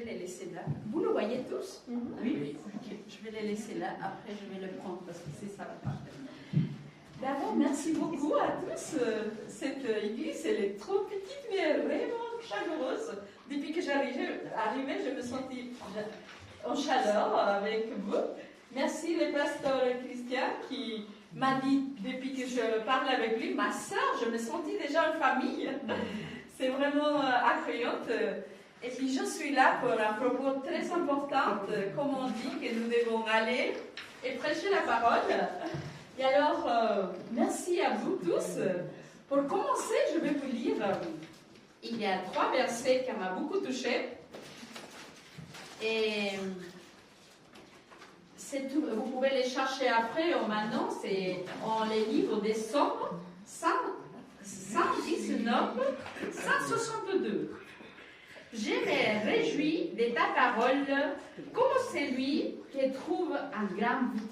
les laisser là. Vous le voyez tous? Oui. Okay. Je vais les laisser là. Après, je vais le prendre parce que c'est ça la partie. D'abord, merci beaucoup à tous. Cette église, elle est trop petite, mais elle est vraiment chaleureuse. Depuis que j'arrivais, je me sentais en chaleur avec vous. Merci le pasteur Christian qui m'a dit, depuis que je parle avec lui, ma soeur, je me sentais déjà en famille. C'est vraiment accueillante. Et puis je suis là pour un propos très important, comme on dit, que nous devons aller et prêcher la parole. Et alors, merci à vous tous. Pour commencer, je vais vous lire, il y a 3 versets qui m'ont beaucoup touchée. Et vous pouvez les chercher après ou maintenant, c'est en les livres des Psaumes 119, 162. Je me réjouis de ta parole comme celui qui trouve un grand but.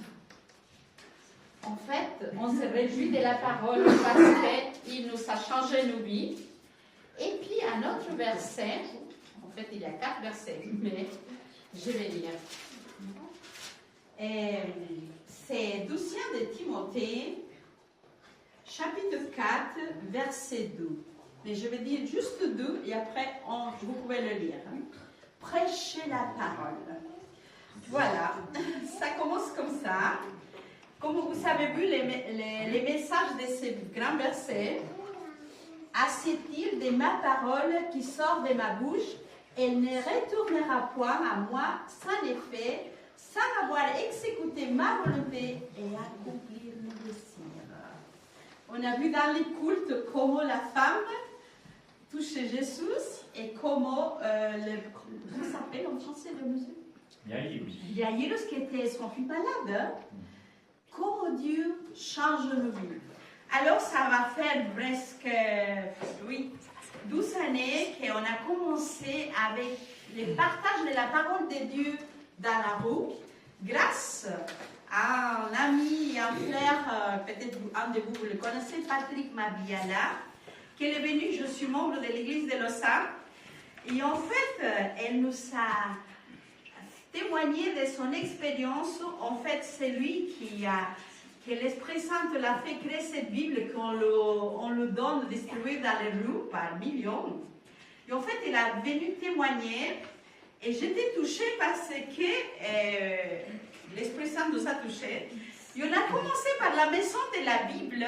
En fait, on se réjouit de la parole parce qu'il nous a changé nos vies. Et puis, un autre verset, en fait, il y a 4 versets, mais je vais lire. C'est 2 de Timothée, chapitre 4, verset 2. Mais je vais dire juste 2 et après, vous pouvez le lire. Prêchez la parole. Voilà, ça commence comme ça. Comme vous avez vu, les messages de ces grands versets, assez-il de ma parole qui sort de ma bouche, elle ne retournera point à moi sans effet, sans avoir exécuté ma volonté et accomplir mon désir. On a vu dans les cultes comment la femme touchait Jésus et comment comment ça s'appelle en français le monsieur? Jairus qui était son fils malade. Comment Dieu change nos vies. Alors, ça va faire presque 12 années qu'on a commencé avec le partage de la parole de Dieu dans la rue, grâce à un ami et un frère, peut-être un de vous le connaissez, Patrick Mabiala, qui est venu, je suis membre de l'église de Lausanne, et en fait, elle nous a témoigner de son expérience. En fait, c'est lui que l'Esprit Saint l'a fait créer cette Bible qu'on le donne distribuée dans les rues par millions. Et en fait, il a venu témoigner et j'étais touchée parce que l'Esprit Saint nous a touchés. Et on a commencé par la maison de la Bible.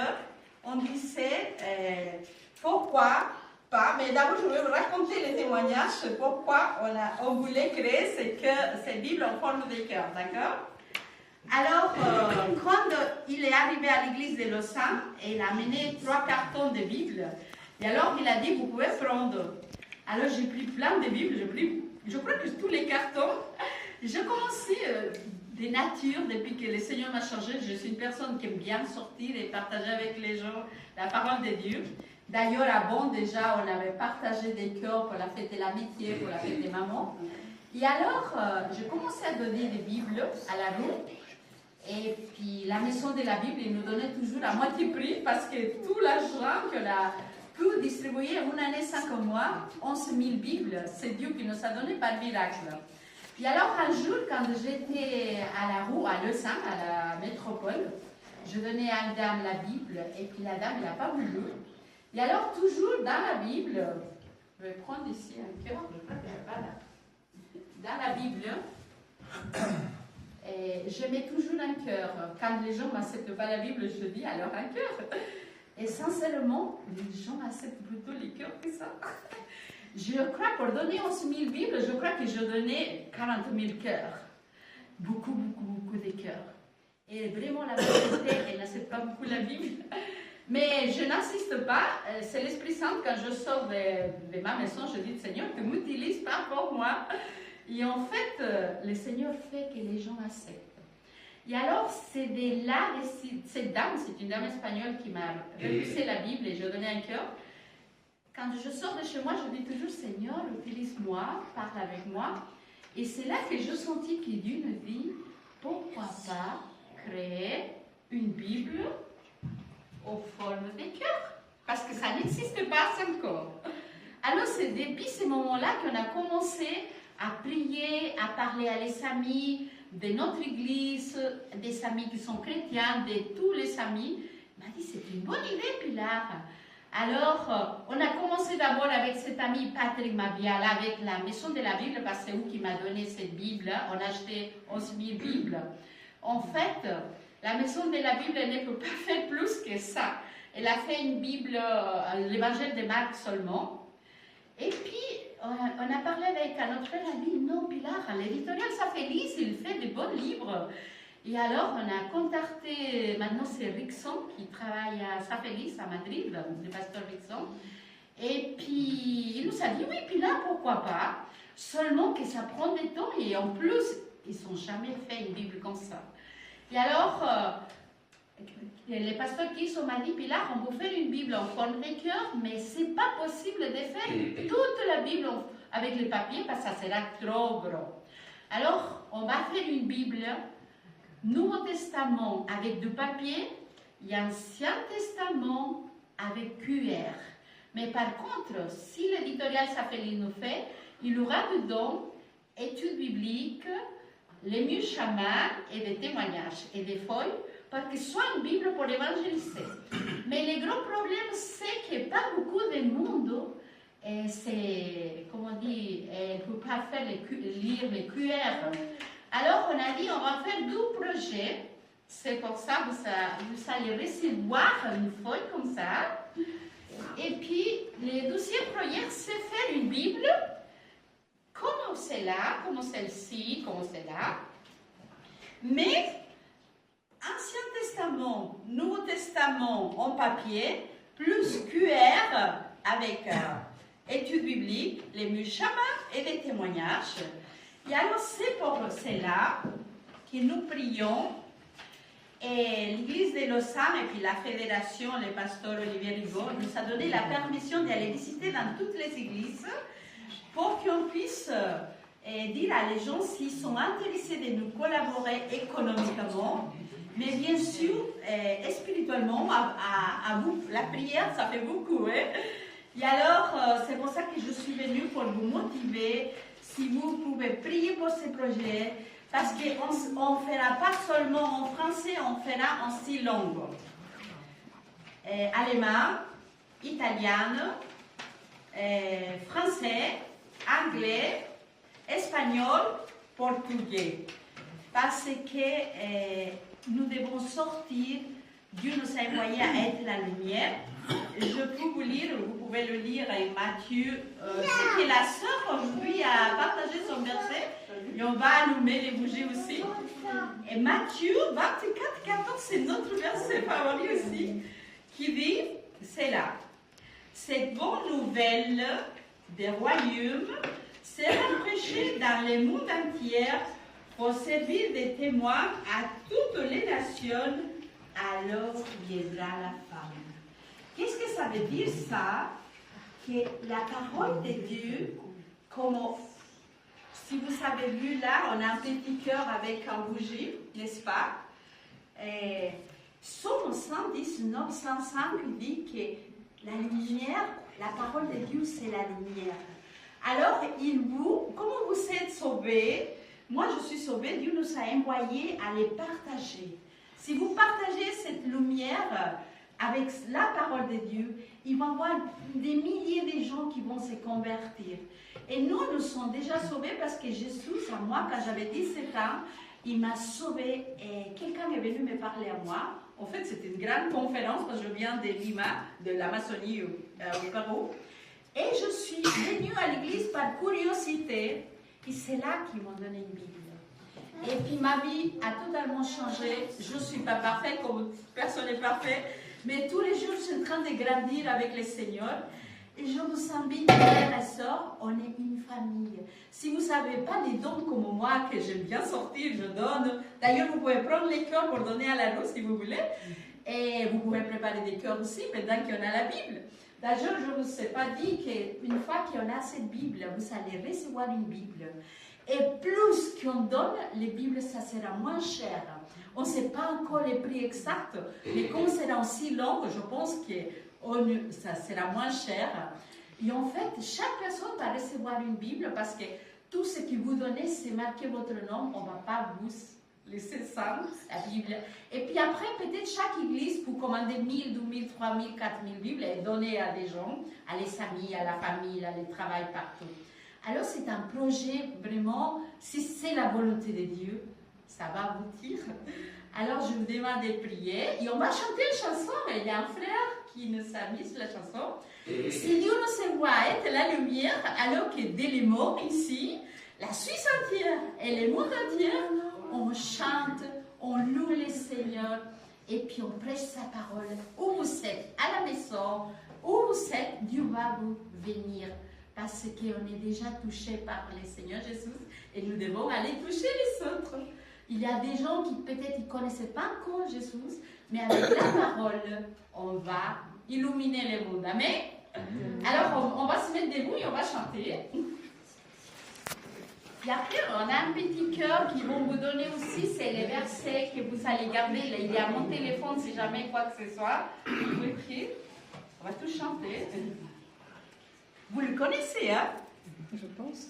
On disait pourquoi pas, mais d'abord je vais vous raconter les témoignages, pourquoi on voulait créer cette Bible en forme de cœur, d'accord? Alors, quand il est arrivé à l'église de Lausanne, il a amené 3 cartons de Bible, et alors il a dit, vous pouvez prendre. Alors j'ai pris plein de Bibles, je crois que tous les cartons, j'ai commencé des natures depuis que le Seigneur m'a changé. Je suis une personne qui aime bien sortir et partager avec les gens la parole de Dieu. D'ailleurs, avant, déjà, on avait partagé des cœurs pour la fête de l'amitié, pour la fête des mamans. Et alors, j'ai commencé à donner des Bibles à la rue. Et puis, la maison de la Bible, ils nous donnait toujours à moitié prix parce que tout l'argent qu'on a pu distribuer en une année 5 mois, 11 000 Bibles, c'est Dieu qui nous a donné par miracle. Et alors, un jour, quand j'étais à la rue, à Lausanne, à la métropole, je donnais à une dame la Bible et puis la dame n'a pas voulu. Et alors, toujours dans la Bible, je vais prendre ici un cœur, je crois que je pas là. Dans la Bible, et je mets toujours un cœur. Quand les gens n'acceptent pas la Bible, je dis alors un cœur. Et sincèrement, les gens acceptent plutôt les cœurs que ça. Je crois, pour donner 11 000 Bibles, je crois que je donnais 40 000 cœurs. Beaucoup de cœurs. Et vraiment, la majorité, elle n'accepte pas beaucoup la Bible. Mais je n'insiste pas, c'est l'Esprit Saint, quand je sors de ma maison, je dis, Seigneur, tu ne m'utilises pas pour moi. Et en fait, le Seigneur fait que les gens acceptent. Et alors, c'est de là, cette dame, c'est une dame espagnole qui m'a repoussé la Bible et je donnais un cœur. Quand je sors de chez moi, je dis toujours, Seigneur, utilise-moi, parle avec moi. Et c'est là que je sentis que Dieu me dit, pourquoi pas créer une Bible aux formes des cœurs, parce que ça n'existe pas encore. Alors c'est depuis ce moment-là qu'on a commencé à prier, à parler à les amis de notre église, des amis qui sont chrétiens, de tous les amis. Il m'a dit, c'est une bonne idée, Pilar. Alors, on a commencé d'abord avec cet ami Patrick Mabial, avec la Maison de la Bible, parce que c'est lui qui m'a donné cette Bible. On a acheté 11 000 Bibles. En fait, la Maison de la Bible ne peut pas faire plus que ça. Elle a fait une Bible, l'Évangile de Marc seulement. Et puis, on a parlé avec un autre frère, il a dit, non, Pilar, l'éditorial Saint-Félix, il fait de bons livres. Et alors, on a contacté, maintenant c'est Rickson qui travaille à Saint-Félix, à Madrid, le pasteur Rickson. Et puis, il nous a dit, oui, Pilar, pourquoi pas. Seulement que ça prend du temps et en plus, ils n'ont jamais fait une Bible comme ça. Et alors, le pasteur Kiso m'a dit, Pilar, on peut faire une Bible en forme de cœur, mais ce n'est pas possible de faire toute la Bible avec le papier parce que ça sera trop gros. Alors, on va faire une Bible Nouveau Testament avec du papier et Ancien Testament avec QR. Mais par contre, si l'éditorial Saint-Félix nous fait, il y aura dedans études bibliques, les murs chamans et des témoignages et des feuilles pour que ce soit une Bible pour évangéliser. Mais le gros problème, c'est que pas beaucoup de monde, comment on dit, ne peut pas faire lire les QR. Alors, on a dit, on va faire deux projets. C'est pour ça que vous allez recevoir une feuille comme ça. Et puis, le deuxième projet, c'est faire une Bible comme celle-là, comme celle-ci, comme celle-là. Mais, Ancien Testament, Nouveau Testament en papier, plus QR avec études bibliques, les murs chamans et des témoignages. Et alors, c'est pour cela que nous prions. Et l'Église de Lausanne et puis la Fédération, le pasteur Olivier Rigaud, nous a donné la permission d'aller visiter dans toutes les églises pour qu'on puisse dire à les gens s'ils sont intéressés de nous collaborer économiquement, mais bien sûr, spirituellement, à vous. La prière, ça fait beaucoup. Hein? Et alors, c'est pour ça que je suis venue pour vous motiver. Si vous pouvez prier pour ces projets, parce qu'on ne fera pas seulement en français, on fera en 6 langues. Allemand, italien, français, anglais, espagnol, portugais. Parce que nous devons sortir, Dieu nous a envoyé à être la lumière. Je peux vous lire, vous pouvez le lire en Matthieu. C'est que la sœur aujourd'hui a partagé son verset. Et on va allumer les bougies aussi. Et Matthieu 24, 14, c'est notre verset favori aussi, qui dit, c'est là. Cette bonne nouvelle des royaumes sera prêchée dans le monde entier pour servir de témoin à toutes les nations, alors viendra la fin. Qu'est-ce que ça veut dire ça? Que la parole de Dieu, comme si vous avez vu là, on a un petit cœur avec un bougie, n'est-ce pas? Psaume 119, 105 dit que la lumière, la parole de Dieu, c'est la lumière. Alors, comment vous êtes sauvés? Moi, je suis sauvée, Dieu nous a envoyés à les partager. Si vous partagez cette lumière avec la parole de Dieu, il va y avoir des milliers de gens qui vont se convertir. Et nous sommes déjà sauvés parce que Jésus, à moi, quand j'avais 17 ans, il m'a sauvée et quelqu'un est venu me parler à moi. En fait, c'était une grande conférence parce que je viens de Lima, de l'Amazonie au Pérou. Et je suis venue à l'église par curiosité. Et c'est là qu'ils m'ont donné une Bible. Et puis ma vie a totalement changé. Je ne suis pas parfaite, comme personne n'est parfait. Mais tous les jours, je suis en train de grandir avec le Seigneur. Et je vous invite, frères et sœurs, on est une famille. Si vous n'avez pas des dons comme moi, que j'aime bien sortir, je donne. D'ailleurs, vous pouvez prendre les cœurs pour donner à la rose si vous voulez. Et vous pouvez préparer des cœurs aussi, pendant qu'on a la Bible. D'ailleurs, je ne vous ai pas dit qu'une fois qu'on a cette Bible, vous allez recevoir une Bible. Et plus qu'on donne, les Bibles, ça sera moins cher. On ne sait pas encore les prix exacts, mais comme c'est en 6 langues, je pense que ça sera moins cher. Et en fait, chaque personne va recevoir une Bible parce que tout ce que vous donnez, c'est marqué votre nom, on ne va pas vous laisser ça, la Bible. Et puis après, peut-être chaque église, pour commander 1000, 2000, 3000, 4000 Bibles et donner à des gens, à les amis, à la famille, à les travail partout. Alors c'est un projet vraiment, si c'est la volonté de Dieu, ça va aboutir. Alors je vous demande de prier et on va chanter une chanson. Il y a un frère qui nous a mis sur la chanson. Si Dieu nous envoie être la lumière, alors que dès les mots ici, la Suisse entière et le monde entier, on chante, on loue le Seigneur et puis on prêche sa parole. Où vous êtes, à la maison, où vous êtes, Dieu va vous venir. Parce qu'on est déjà touché par le Seigneur Jésus et nous devons aller toucher les autres. Il y a des gens qui peut-être ne connaissaient pas encore Jésus, mais avec la parole, on va illuminer le monde. Amen. Alors, on va se mettre debout et on va chanter. Et après, on a un petit cœur qui vont vous donner aussi, c'est les versets que vous allez garder. Il y a mon téléphone si jamais quoi que ce soit. Vous pouvez prier. On va tout chanter. Vous le connaissez, hein? Je pense.